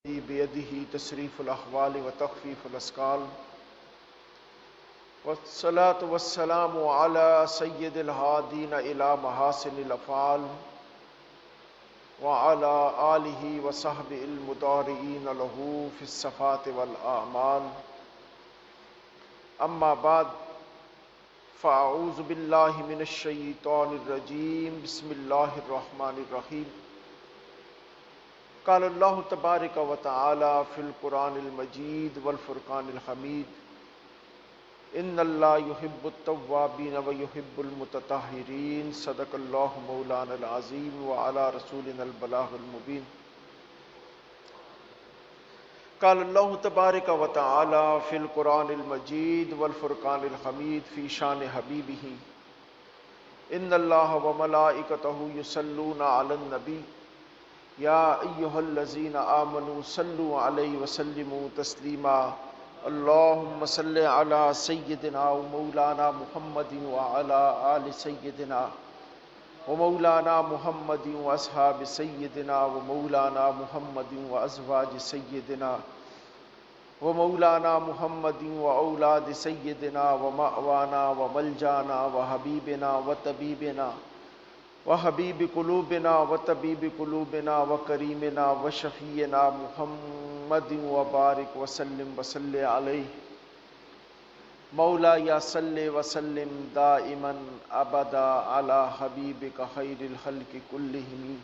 بيده تصريف الأحوال وتخفيف الأثقال والصلاة والسلام على سيد الهادين إلى محاسن الأفعال وعلى آله وصحبه المضارعين له في الصفات والأعمال. أما بعد فأعوذ بالله من الشيطان الرجيم. بسم الله الرحمن الرحيم. قال اللہ تبارک و تعالی فی القرآن المجید والفرقان الحمید ان اللہ یحب التوابین و یحب المتطہرین. صدق اللہ مولانا العظیم وعلی رسولنا البلاغ المبین. قال اللہ تبارک و تعالی فی القرآن المجید والفرقان الحمید فی شان حبیبہ ان اللہ و ملائکتہ یصلون علی النبی یا ایہا الذین آمنوا صلوا علیہ وسلموا تسلیما. اللہم صل علی سیدنا و مولانا محمد وعلی آل سیدنا و مولانا محمد و اصحاب سیدنا و مولانا محمد و ازواج سیدنا و مولانا محمد و اولاد سیدنا و مأوانا و ملجانا و حبیبنا و طبیبنا وحبیب قلوبنا وطبیب قلوبنا وکریمنا وشفیعنا محمد وبارک وسلم وصلی علیہ. مولا یا صلی وسلم دائما ابدا علی حبیبک خیر الخلق کلہم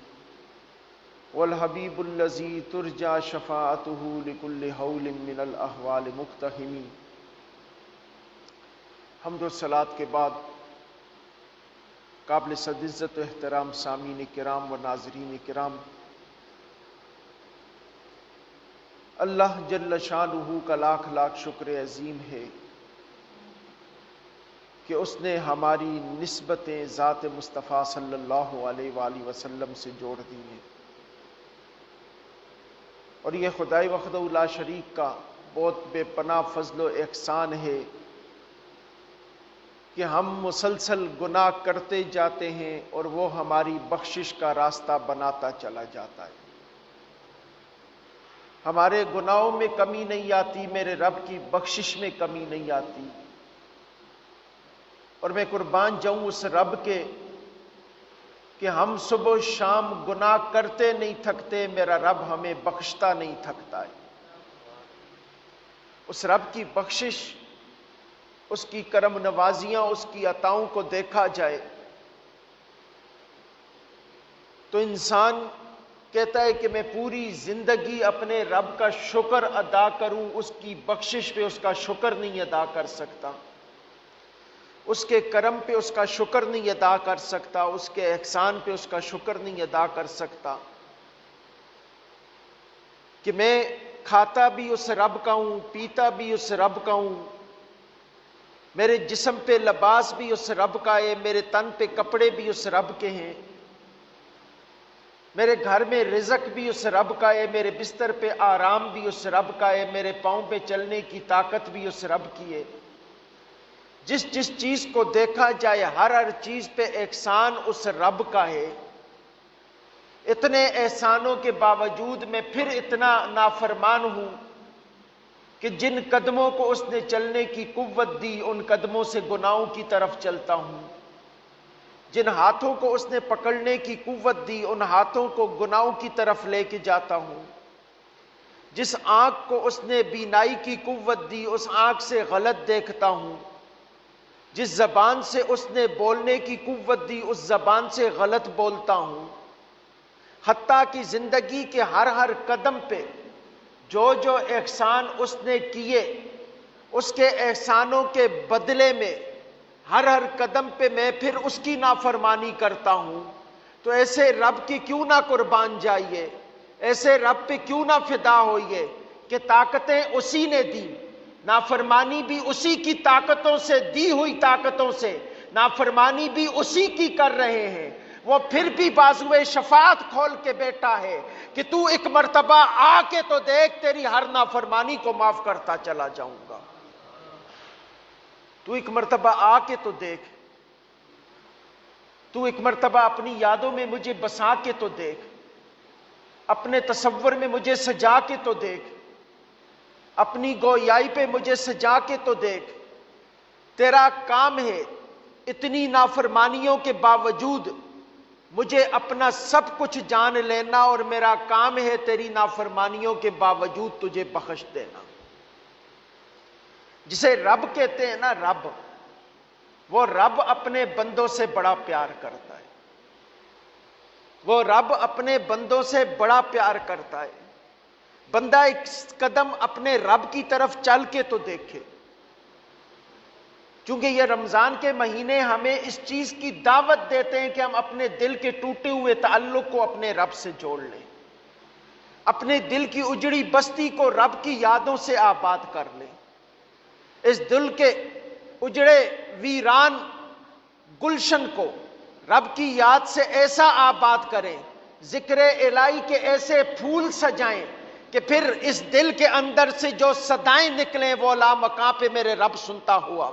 والحبیب الذی ترجى شفاعته لكل حول من الاحوال مقتحم. حمد و صلوات کے بعد قابل صد عزت و احترام سامعین کرام و ناظرین کرام، اللہ جل شانہ کا لاکھ لاکھ شکر عظیم ہے کہ اس نے ہماری نسبتیں ذات مصطفیٰ صلی اللہ علیہ وآلہ وسلم سے جوڑ دی ہیں، اور یہ خدائے وحدہ لا شریک کا بہت بے پناہ فضل و احسان ہے کہ ہم مسلسل گناہ کرتے جاتے ہیں اور وہ ہماری بخشش کا راستہ بناتا چلا جاتا ہے. ہمارے گناہوں میں کمی نہیں آتی، میرے رب کی بخشش میں کمی نہیں آتی، اور میں قربان جاؤں اس رب کے کہ ہم صبح و شام گناہ کرتے نہیں تھکتے، میرا رب ہمیں بخشتا نہیں تھکتا ہے. اس رب کی بخشش، اس کی کرم نوازیاں، اس کی عطاؤں کو دیکھا جائے تو انسان کہتا ہے کہ میں پوری زندگی اپنے رب کا شکر ادا کروں، اس کی بخشش پہ اس کا شکر نہیں ادا کر سکتا، اس کے کرم پہ اس کا شکر نہیں ادا کر سکتا، اس کے احسان پہ اس کا شکر نہیں ادا کر سکتا کہ میں کھاتا بھی اس رب کا ہوں، پیتا بھی اس رب کا ہوں، میرے جسم پہ لباس بھی اس رب کا ہے، میرے تن پہ کپڑے بھی اس رب کے ہیں، میرے گھر میں رزق بھی اس رب کا ہے، میرے بستر پہ آرام بھی اس رب کا ہے، میرے پاؤں پہ چلنے کی طاقت بھی اس رب کی ہے. جس جس چیز کو دیکھا جائے ہر چیز پہ احسان اس رب کا ہے. اتنے احسانوں کے باوجود میں پھر اتنا نافرمان ہوں کہ جن قدموں کو اس نے چلنے کی قوت دی ان قدموں سے گناہوں کی طرف چلتا ہوں، جن ہاتھوں کو اس نے پکڑنے کی قوت دی ان ہاتھوں کو گناہوں کی طرف لے کے جاتا ہوں، جس آنکھ کو اس نے بینائی کی قوت دی اس آنکھ سے غلط دیکھتا ہوں، جس زبان سے اس نے بولنے کی قوت دی اس زبان سے غلط بولتا ہوں. حتیٰ کہ زندگی کے ہر قدم پہ جو جو احسان اس نے کیے اس کے احسانوں کے بدلے میں ہر قدم پہ میں پھر اس کی نافرمانی کرتا ہوں. تو ایسے رب کی کیوں نہ قربان جائیے، ایسے رب پہ کیوں نہ فدا ہوئیے کہ طاقتیں اسی نے دی، نافرمانی بھی اسی کی طاقتوں سے، دی ہوئی طاقتوں سے نافرمانی بھی اسی کی کر رہے ہیں. وہ پھر بھی بازوئے شفاعت کھول کے بیٹھا ہے کہ تو ایک مرتبہ آ کے تو دیکھ، تیری ہر نافرمانی کو معاف کرتا چلا جاؤں گا. تو ایک مرتبہ آ کے تو دیکھ، تو ایک مرتبہ اپنی یادوں میں مجھے بسا کے تو دیکھ. اپنے تصور میں مجھے سجا کے تو دیکھ، اپنی گویائی پہ مجھے سجا کے تو دیکھ۔ تیرا کام ہے اتنی نافرمانیوں کے باوجود مجھے اپنا سب کچھ جان لینا، اور میرا کام ہے تیری نافرمانیوں کے باوجود تجھے بخش دینا۔ جسے رب کہتے ہیں نا، رب، وہ رب اپنے بندوں سے بڑا پیار کرتا ہے، وہ رب اپنے بندوں سے بڑا پیار کرتا ہے۔ بندہ ایک قدم اپنے رب کی طرف چل کے تو دیکھے، چونکہ یہ رمضان کے مہینے ہمیں اس چیز کی دعوت دیتے ہیں کہ ہم اپنے دل کے ٹوٹے ہوئے تعلق کو اپنے رب سے جوڑ لیں، اپنے دل کی اجڑی بستی کو رب کی یادوں سے آباد کر لیں، اس دل کے اجڑے ویران گلشن کو رب کی یاد سے ایسا آباد کریں، ذکر الہی کے ایسے پھول سجائیں کہ پھر اس دل کے اندر سے جو صدائیں نکلیں وہ لامکاں پہ میرے رب سنتا ہوا۔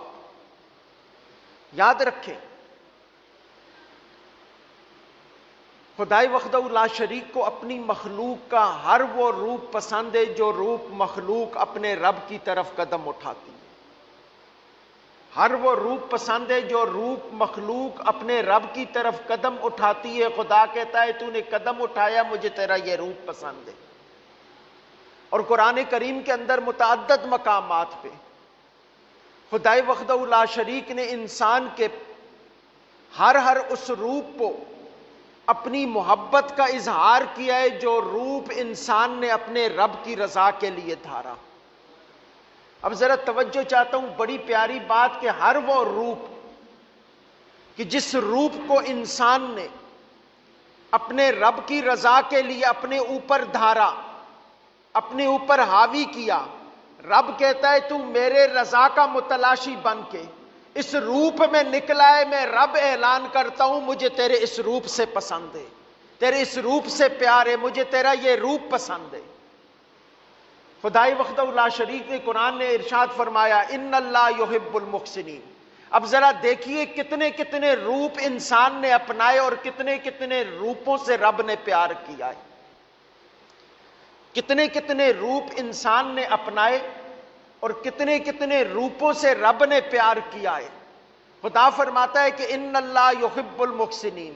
یاد رکھیں، خدائے وحدہ لا شریک کو اپنی مخلوق کا ہر وہ روپ پسند ہے جو روپ مخلوق اپنے رب کی طرف قدم اٹھاتی ہے۔ ہر وہ روپ پسند ہے جو روپ مخلوق اپنے رب کی طرف قدم اٹھاتی ہے۔ خدا کہتا ہے تو نے قدم اٹھایا، مجھے تیرا یہ روپ پسند ہے۔ اور قرآن کریم کے اندر متعدد مقامات پہ خدائے وحدہ لا شریک نے انسان کے ہر اس روپ کو اپنی محبت کا اظہار کیا ہے جو روپ انسان نے اپنے رب کی رضا کے لیے دھارا۔ اب ذرا توجہ چاہتا ہوں، بڑی پیاری بات کہ ہر وہ روپ کہ جس روپ کو انسان نے اپنے رب کی رضا کے لیے اپنے اوپر دھارا، اپنے اوپر حاوی کیا، رب کہتا ہے تو میرے رضا کا متلاشی بن کے اس روپ میں نکلا ہے، میں رب اعلان کرتا ہوں مجھے تیرے اس روپ سے پسند ہے، تیرے اس روپ سے پیار ہے، مجھے تیرا یہ روپ پسند ہے۔ خدائے وحدہ لا شریک نے قرآن نے ارشاد فرمایا ان اللہ یحب المحسنین۔ اب ذرا دیکھیے کتنے کتنے روپ انسان نے اپنائے اور کتنے کتنے روپوں سے رب نے پیار کیا ہے، کتنے کتنے روپ انسان نے اپنائے اور کتنے کتنے روپوں سے رب نے پیار کیا ہے۔ خدا فرماتا ہے کہ ان اللہ یحب المحسنین،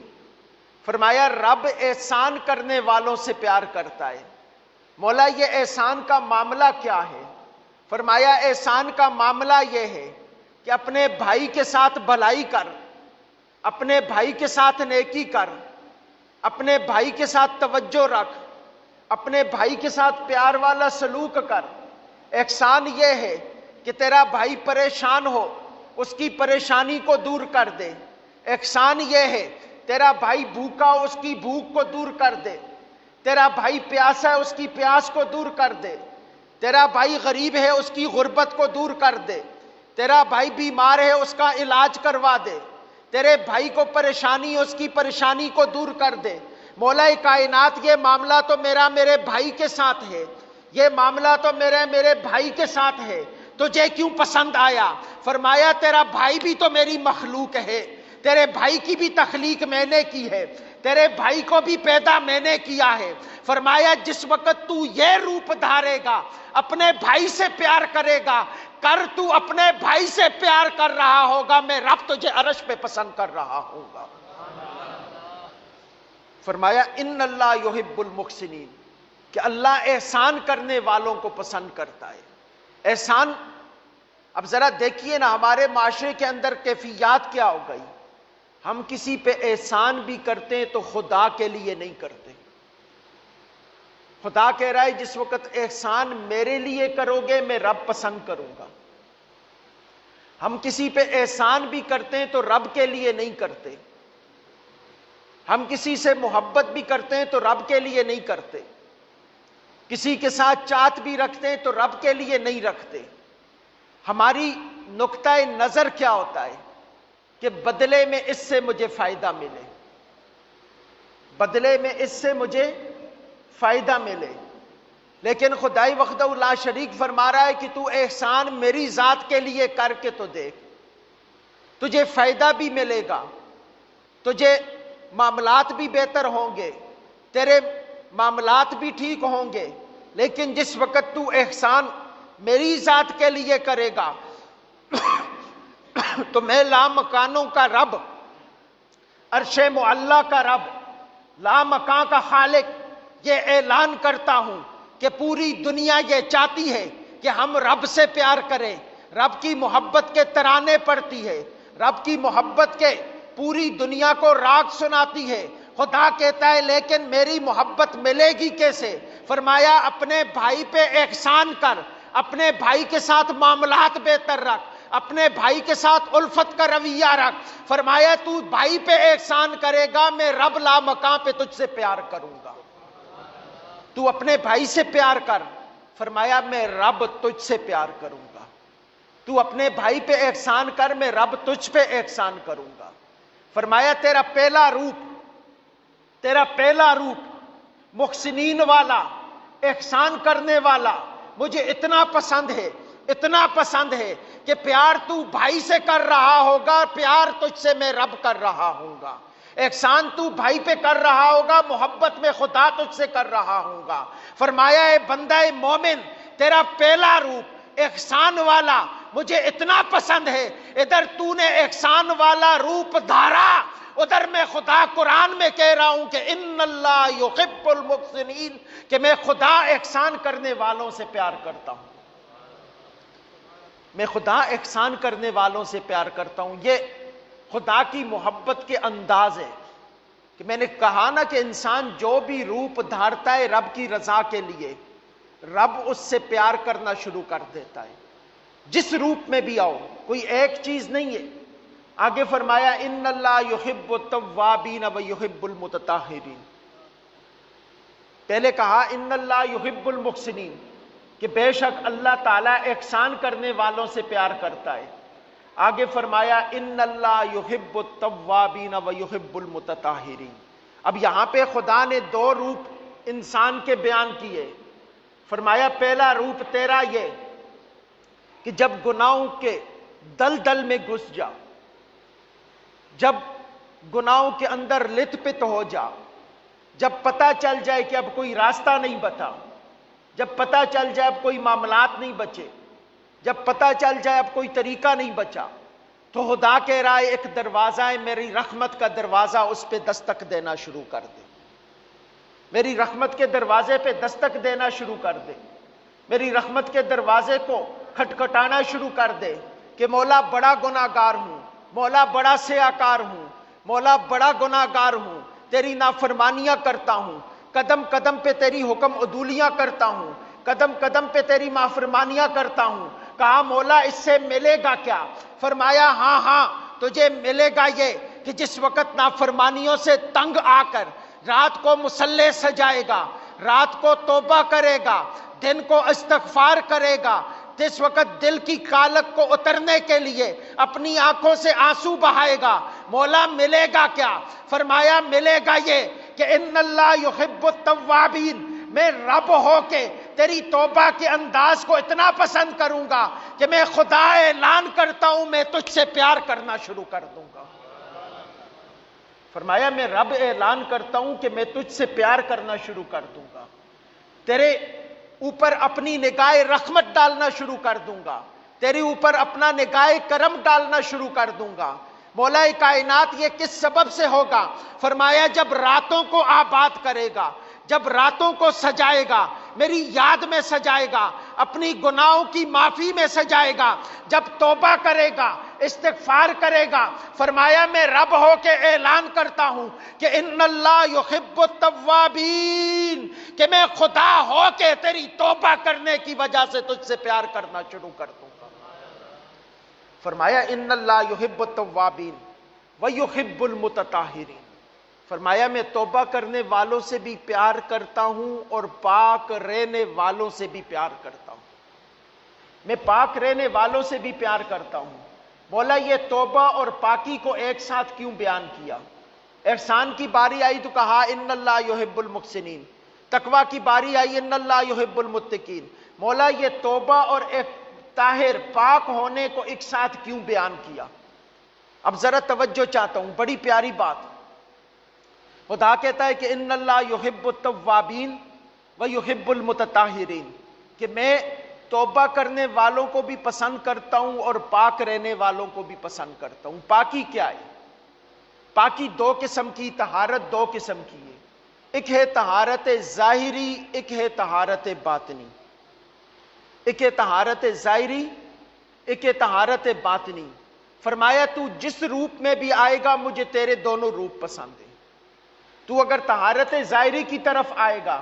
فرمایا رب احسان کرنے والوں سے پیار کرتا ہے۔ مولا یہ احسان کا معاملہ کیا ہے؟ فرمایا احسان کا معاملہ یہ ہے کہ اپنے بھائی کے ساتھ بھلائی کر، اپنے بھائی کے ساتھ نیکی کر، اپنے بھائی کے ساتھ توجہ رکھ، اپنے بھائی کے ساتھ پیار والا سلوک کر۔ احسان یہ ہے کہ تیرا بھائی پریشان ہو اس کی پریشانی کو دور کر دے۔ احسان یہ ہے تیرا بھائی بھوکا ہو اس کی بھوک کو دور کر دے، تیرا بھائی پیاسا ہے اس کی پیاس کو دور کر دے، تیرا بھائی غریب ہے اس کی غربت کو دور کر دے، تیرا بھائی بیمار ہے اس کا علاج کروا دے، تیرے بھائی کو پریشانی ہے اس کی پریشانی کو دور کر دے۔ مولا کائنات یہ معاملہ تو میرے بھائی کے ساتھ ہے، یہ معاملہ تو میرے بھائی کے ساتھ ہے، تجھے کیوں پسند آیا؟ فرمایا تیرا بھائی بھی تو میری مخلوق ہے، تیرے بھائی کی بھی تخلیق میں نے کی ہے، تیرے بھائی کو بھی پیدا میں نے کیا ہے۔ فرمایا جس وقت تو یہ روپ دھارے گا، اپنے بھائی سے پیار کرے گا، تو اپنے بھائی سے پیار کر رہا ہوگا، میں رب تجھے عرش پہ پسند کر رہا ہوگا۔ فرمایا ان اللہ یحب المحسنین، کہ اللہ احسان کرنے والوں کو پسند کرتا ہے۔ احسان، اب ذرا دیکھیے نا ہمارے معاشرے کے اندر کیفیات کیا ہو گئی۔ ہم کسی پہ احسان بھی کرتے ہیں تو خدا کے لیے نہیں کرتے۔ خدا کہہ رہا ہے جس وقت احسان میرے لیے کرو گے میں رب پسند کروں گا۔ ہم کسی پہ احسان بھی کرتے ہیں تو رب کے لیے نہیں کرتے۔ ہم کسی سے محبت بھی کرتے ہیں تو رب کے لیے نہیں کرتے۔ کسی کے ساتھ چاہت بھی رکھتے ہیں تو رب کے لیے نہیں رکھتے۔ ہماری نقطہ نظر کیا ہوتا ہے کہ بدلے میں اس سے مجھے فائدہ ملے، بدلے میں اس سے مجھے فائدہ ملے۔ لیکن خدائی وحدہ لا شریک فرما رہا ہے کہ تو احسان میری ذات کے لیے کر کے تو دیکھ، تجھے فائدہ بھی ملے گا، تجھے معاملات بھی بہتر ہوں گے، تیرے معاملات بھی ٹھیک ہوں گے، لیکن جس وقت تو احسان میری ذات کے لیے کرے گا تو میں لامکانوں کا رب، عرش معلی کا رب، لامکان کا خالق یہ اعلان کرتا ہوں کہ پوری دنیا یہ چاہتی ہے کہ ہم رب سے پیار کریں، رب کی محبت کے ترانے پڑتی ہے، رب کی محبت کے پوری دنیا کو راگ سناتی ہے۔ خدا کہتا ہے لیکن میری محبت ملے گی کیسے؟ فرمایا اپنے بھائی پہ احسان کر، اپنے بھائی کے ساتھ معاملات بہتر رکھ، اپنے بھائی کے ساتھ الفت کا رویہ رکھ۔ فرمایا تو بھائی پہ احسان کرے گا، میں رب لامکان پہ تجھ سے پیار کروں گا۔ تو اپنے بھائی سے پیار کر، فرمایا میں رب تجھ سے پیار کروں گا۔ تو اپنے بھائی پہ احسان کر، میں رب تجھ پہ احسان کروں گا۔ فرمایا تیرا پہلا روپ محسنین والا، احسان کرنے والا مجھے اتنا پسند ہے کہ پیار تو بھائی سے کر رہا ہوگا، پیار تجھ سے میں رب کر رہا ہوں گا۔ احسان تو بھائی پہ کر رہا ہوگا، محبت میں خدا تجھ سے کر رہا ہوں گا۔ فرمایا اے بندہ مومن، تیرا پہلا روپ احسان والا مجھے اتنا پسند ہے، ادھر تو نے احسان والا روپ دھارا، ادھر میں خدا قرآن میں کہہ رہا ہوں کہ ان اللہ یحب المحسنین، کہ میں خدا احسان کرنے والوں سے پیار کرتا ہوں، میں خدا احسان کرنے والوں سے پیار کرتا ہوں۔ یہ خدا کی محبت کے انداز ہے کہ میں نے کہا نا کہ انسان جو بھی روپ دھارتا ہے رب کی رضا کے لیے، رب اس سے پیار کرنا شروع کر دیتا ہے، جس روپ میں بھی آؤ، کوئی ایک چیز نہیں ہے۔ آگے فرمایا ان اللہ یحب التوابین و یحب المتطہرین۔ پہلے کہا ان اللہ یحب المحسنین، کہ بے شک اللہ تعالیٰ احسان کرنے والوں سے پیار کرتا ہے۔ آگے فرمایا ان اللہ یحب التوابین و یحب المتطہرین۔ اب یہاں پہ خدا نے دو روپ انسان کے بیان کیے۔ فرمایا پہلا روپ تیرا یہ کہ جب گناہوں کے دلدل میں گھس جا، جب گناہوں کے اندر لت پت ہو جا، جب پتہ چل جائے کہ اب کوئی راستہ نہیں بتا، جب پتہ چل جائے اب کوئی معاملات نہیں بچے، جب پتہ چل جائے اب کوئی طریقہ نہیں بچا، تو خدا کہہ رہا ہے ایک دروازہ ہے میری رحمت کا دروازہ، اس پہ دستک دینا شروع کر دے، میری رحمت کے دروازے پہ دستک دینا شروع کر دے، میری رحمت کے دروازے کو کھٹکھٹانا شروع کر دے کہ مولا بڑا گناہ گار ہوں، مولا بڑا سیاکار ہوں، مولا بڑا گناہ گار ہوں، تیری نافرمانیاں کرتا ہوں، قدم قدم پہ تیری حکم عدولیاں کرتا ہوں، قدم قدم پہ تیری نافرمانیاں کرتا ہوں۔ کہا مولا اس سے ملے گا کیا؟ فرمایا ہاں تجھے ملے گا یہ کہ جس وقت نافرمانیوں سے تنگ آ کر رات کو مصلے سجائے گا، رات کو توبہ کرے گا، دن کو استغفار کرے گا، جس وقت دل کی کالک کو اترنے کے لیے اپنی آنکھوں سے آنسو بہائے گا، مولا ملے گا کیا؟ فرمایا ملے گا یہ کہ ان اللہ یحب التوابین، میں رب ہو کے تیری توبہ کے انداز کو اتنا پسند کروں گا کہ میں خدا اعلان کرتا ہوں میں تجھ سے پیار کرنا شروع کر دوں گا۔ فرمایا میں رب اعلان کرتا ہوں کہ میں تجھ سے پیار کرنا شروع کر دوں گا، تیرے اوپر اپنی نگاہ رحمت ڈالنا شروع کر دوں گا، تیرے اوپر اپنا نگاہ کرم ڈالنا شروع کر دوں گا۔ مولا کائنات یہ کس سبب سے ہوگا؟ فرمایا جب راتوں کو آباد کرے گا، جب راتوں کو سجائے گا، میری یاد میں سجائے گا، اپنی گناہوں کی معافی میں سجائے گا، جب توبہ کرے گا، استغفار کرے گا۔ فرمایا میں رب ہو کے اعلان کرتا ہوں کہ ان اللہ یحب التوابین، کہ میں خدا ہو کے تیری توبہ کرنے کی وجہ سے تجھ سے پیار کرنا شروع کر دوں گا۔ فرمایا ان اللہ یحب التوابین ویحب المتطہرین۔ فرمایا میں توبہ کرنے والوں سے بھی پیار کرتا ہوں اور پاک رہنے والوں سے بھی پیار کرتا ہوں، میں پاک رہنے والوں سے بھی پیار کرتا ہوں۔ مولا یہ توبہ اور پاکی کو ایک ساتھ کیوں بیان کیا؟ احسان کی باری آئی تو کہا ان اللہ یحب المحسنین، تقویٰ کی باری آئی ان اللہ یحب المتقین۔ مولا یہ توبہ اور ایک طاہر پاک ہونے کو ایک ساتھ کیوں بیان کیا؟ اب ذرا توجہ چاہتا ہوں، بڑی پیاری بات۔ خدا کہتا ہے کہ ان اللہ یحب التوابین و یحب المتطہرین، کہ میں توبہ کرنے والوں کو بھی پسند کرتا ہوں اور پاک رہنے والوں کو بھی پسند کرتا ہوں۔ پاکی کیا ہے؟ پاکی دو قسم کی، طہارت دو قسم کی ہے، ایک ہے طہارت ظاہری، ایک ہے طہارت باطنی۔ ایک ہے طہارت ظاہری، ایک ہے طہارت باطنی۔ فرمایا تو جس روپ میں بھی آئے گا مجھے تیرے دونوں روپ پسند ہیں۔ تو اگر طہارت ظاہری کی طرف آئے گا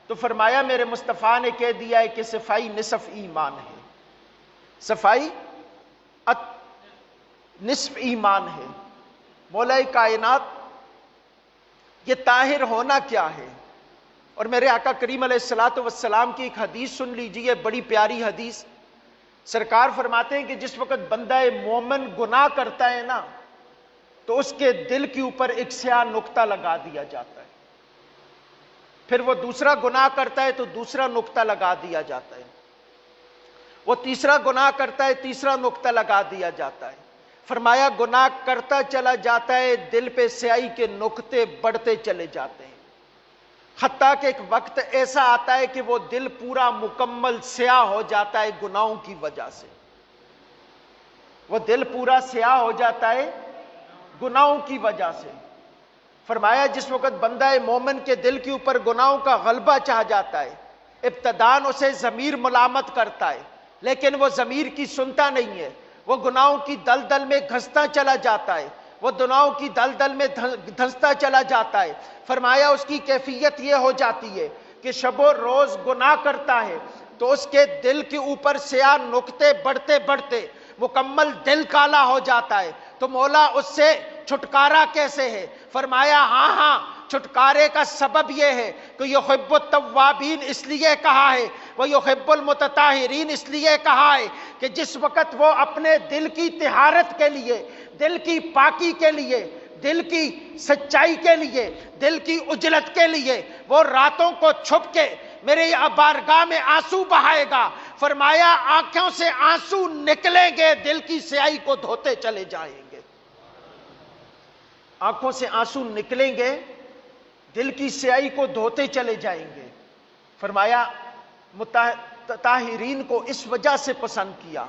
تو فرمایا میرے مصطفیٰ نے کہہ دیا ہے کہ صفائی نصف ایمان ہے، صفائی نصف ایمان ہے۔ مولا کائنات یہ طاہر ہونا کیا ہے؟ اور میرے آقا کریم علیہ الصلوۃ والسلام کی ایک حدیث سن لیجئے، بڑی پیاری حدیث۔ سرکار فرماتے ہیں کہ جس وقت بندہ مومن گناہ کرتا ہے نا تو اس کے دل کے اوپر ایک سیاہ نقطہ لگا دیا جاتا ہے، پھر وہ دوسرا گناہ کرتا ہے تو دوسرا نقطہ لگا دیا جاتا ہے، وہ تیسرا گناہ کرتا ہے تیسرا نقطہ لگا دیا جاتا ہے۔ فرمایا گناہ کرتا چلا جاتا ہے، دل پہ سیاہی کے نقطے بڑھتے چلے جاتے ہیں، حتیٰ کہ ایک وقت ایسا آتا ہے کہ وہ دل پورا مکمل سیاہ ہو جاتا ہے گناہوں کی وجہ سے، وہ دل پورا سیاہ ہو جاتا ہے گناہوں کی وجہ سے۔ فرمایا جس وقت بندہ مومن کے دل کے اوپر گناہوں کا غلبہ چاہ جاتا ہے، ابتداً اسے ضمیر ملامت کرتا ہے لیکن وہ ضمیر کی سنتا نہیں ہے، وہ گناہوں کی دلدل میں گھستا چلا جاتا ہے، وہ گناہوں کی دلدل میں دھنستا چلا جاتا ہے۔ فرمایا اس کی کیفیت یہ ہو جاتی ہے کہ شب و روز گناہ کرتا ہے تو اس کے دل کے اوپر سیاہ نقطے بڑھتے بڑھتے مکمل دل کالا ہو جاتا ہے۔ تو مولا اس سے چھٹکارا کیسے ہے؟ فرمایا ہاں چھٹکارے کا سبب یہ ہے کہ یحب التوابین اس لیے کہا ہے، وہ یحب المتطہرین اس لیے کہا ہے کہ جس وقت وہ اپنے دل کی طہارت کے لیے، دل کی پاکی کے لیے، دل کی سچائی کے لیے، دل کی اجلت کے لیے وہ راتوں کو چھپ کے میرے بارگاہ میں آنسو بہائے گا، فرمایا آنکھوں سے آنسو نکلیں گے، دل کی سیاہی کو دھوتے چلے جائیں گے۔ آنکھوں سے آنسو نکلیں گے، دل کی سیاہی کو دھوتے چلے جائیں گے۔ فرمایا متطہرین کو اس وجہ سے پسند کیا،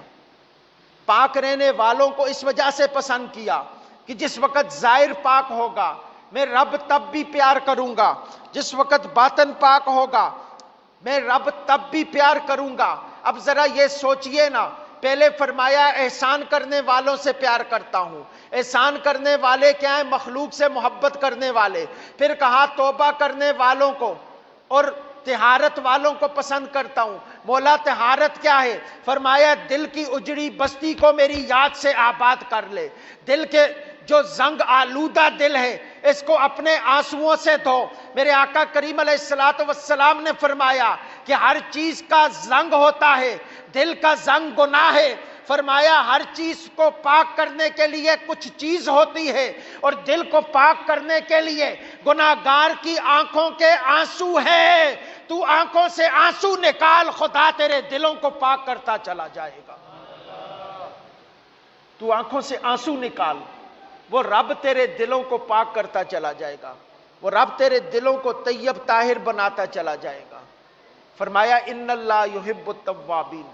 پاک رہنے والوں کو اس وجہ سے پسند کیا کہ جس وقت ظاہر پاک ہوگا میں رب تب بھی پیار کروں گا، جس وقت باطن پاک ہوگا میں رب تب بھی پیار کروں گا۔ اب ذرا یہ سوچئے نا، پہلے فرمایا احسان کرنے والوں سے پیار کرتا ہوں، احسان کرنے والے کیا ہیں؟ مخلوق سے محبت کرنے والے۔ پھر کہا توبہ کرنے والوں کو اور طہارت والوں کو پسند کرتا ہوں۔ مولا طہارت کیا ہے؟ فرمایا دل کی اجڑی بستی کو میری یاد سے آباد کر لے، دل کے جو زنگ آلودہ دل ہے اس کو اپنے آنسوؤں سے دھو۔ میرے آقا کریم علیہ الصلوۃ والسلام نے فرمایا کہ ہر چیز کا زنگ ہوتا ہے، دل کا زنگ گناہ ہے۔ فرمایا ہر چیز کو پاک کرنے کے لیے کچھ چیز ہوتی ہے، اور دل کو پاک کرنے کے لیے گناہگار کی آنکھوں کے آنسو ہے۔ تو آنکھوں سے آنسو نکال، خدا تیرے دلوں کو پاک کرتا چلا جائے گا۔ تو آنکھوں سے آنسو نکال، وہ رب تیرے دلوں کو پاک کرتا چلا جائے گا، وہ رب تیرے دلوں کو طیب طاہر بناتا چلا جائے گا۔ فرمایا ان اللہ یحب التوابین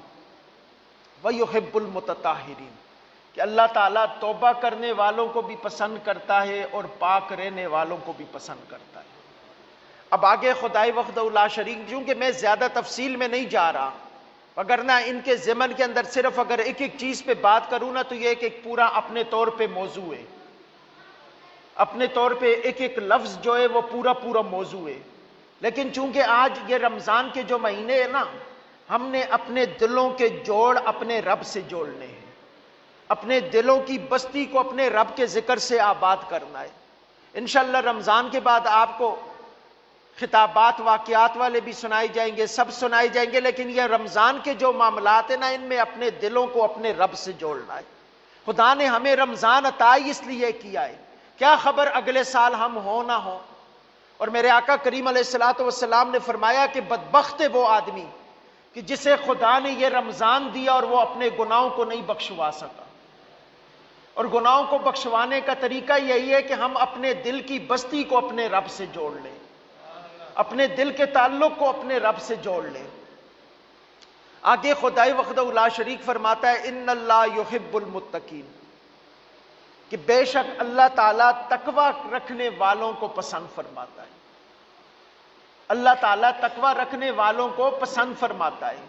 ویحب المتطہرین، کہ اللہ تعالیٰ توبہ کرنے والوں کو بھی پسند کرتا ہے اور پاک رہنے والوں کو بھی پسند کرتا ہے۔ اب آگے خدائے وحدہ لا شریک، چونکہ میں زیادہ تفصیل میں نہیں جا رہا، وگرنہ ان کے ضمن کے اندر صرف اگر ایک ایک چیز پہ بات کروں نا تو یہ ایک پورا اپنے طور پہ موضوع ہے، اپنے طور پہ ایک ایک لفظ جو ہے وہ پورا پورا موضوع ہے۔ لیکن چونکہ آج یہ رمضان کے جو مہینے ہیں نا، ہم نے اپنے دلوں کے جوڑ اپنے رب سے جوڑنے ہیں، اپنے دلوں کی بستی کو اپنے رب کے ذکر سے آباد کرنا ہے۔ انشاءاللہ رمضان کے بعد آپ کو خطابات واقعات والے بھی سنائی جائیں گے، سب سنائی جائیں گے، لیکن یہ رمضان کے جو معاملات ہیں نا، ان میں اپنے دلوں کو اپنے رب سے جوڑنا ہے۔ خدا نے ہمیں رمضان عطا اس لیے کیا ہے، کیا خبر اگلے سال ہم ہوں نہ ہوں۔ اور میرے آقا کریم علیہ الصلوۃ والسلام نے فرمایا کہ بدبخت ہے وہ آدمی کہ جسے خدا نے یہ رمضان دیا اور وہ اپنے گناہوں کو نہیں بخشوا سکا۔ اور گناہوں کو بخشوانے کا طریقہ یہی ہے کہ ہم اپنے دل کی بستی کو اپنے رب سے جوڑ لیں، اپنے دل کے تعلق کو اپنے رب سے جوڑ لیں۔ آگے خدائے وحدہ لا شریک فرماتا ہے ان اللہ یحب المتقین، کہ بے شک اللہ تعالیٰ تقوی رکھنے والوں کو پسند فرماتا ہے۔ اللہ تعالیٰ تقوی رکھنے والوں کو پسند فرماتا ہے۔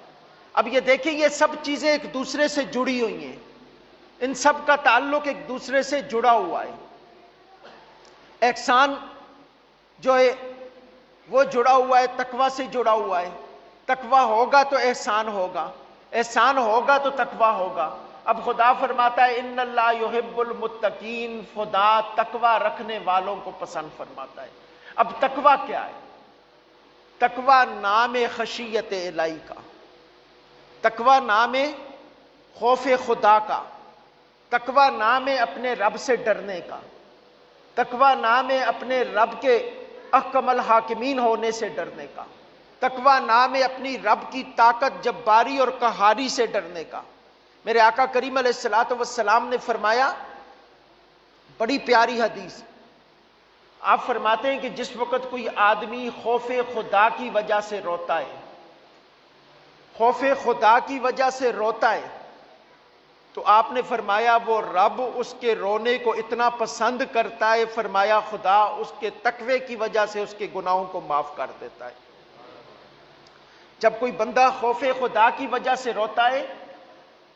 اب یہ دیکھیں، یہ سب چیزیں ایک دوسرے سے جڑی ہوئی ہیں، ان سب کا تعلق ایک دوسرے سے جڑا ہوا ہے۔ احسان جو ہے وہ جڑا ہوا ہے، تقوی سے جڑا ہوا ہے۔ تقوی ہوگا تو احسان ہوگا، احسان ہوگا تو تقوی ہوگا۔ اب خدا فرماتا ہے ان اللہ یحب المتقین، خدا تقوی رکھنے والوں کو پسند فرماتا ہے۔ اب تقوی کیا ہے؟ تقوی نام خشیت الہی کا، تقوی نام خوف خدا کا، تقوی نام اپنے رب سے ڈرنے کا، تقوی نام اپنے رب کے احکم الحاکمین ہونے سے ڈرنے کا، تقوی نام اپنی رب کی طاقت جباری اور قہاری سے ڈرنے کا۔ میرے آقا کریم علیہ الصلوۃ والسلام نے فرمایا، بڑی پیاری حدیث، آپ فرماتے ہیں کہ جس وقت کوئی آدمی خوف خدا کی وجہ سے روتا ہے، خوف خدا کی وجہ سے روتا ہے، تو آپ نے فرمایا وہ رب اس کے رونے کو اتنا پسند کرتا ہے، فرمایا خدا اس کے تقوی کی وجہ سے اس کے گناہوں کو معاف کر دیتا ہے۔ جب کوئی بندہ خوف خدا کی وجہ سے روتا ہے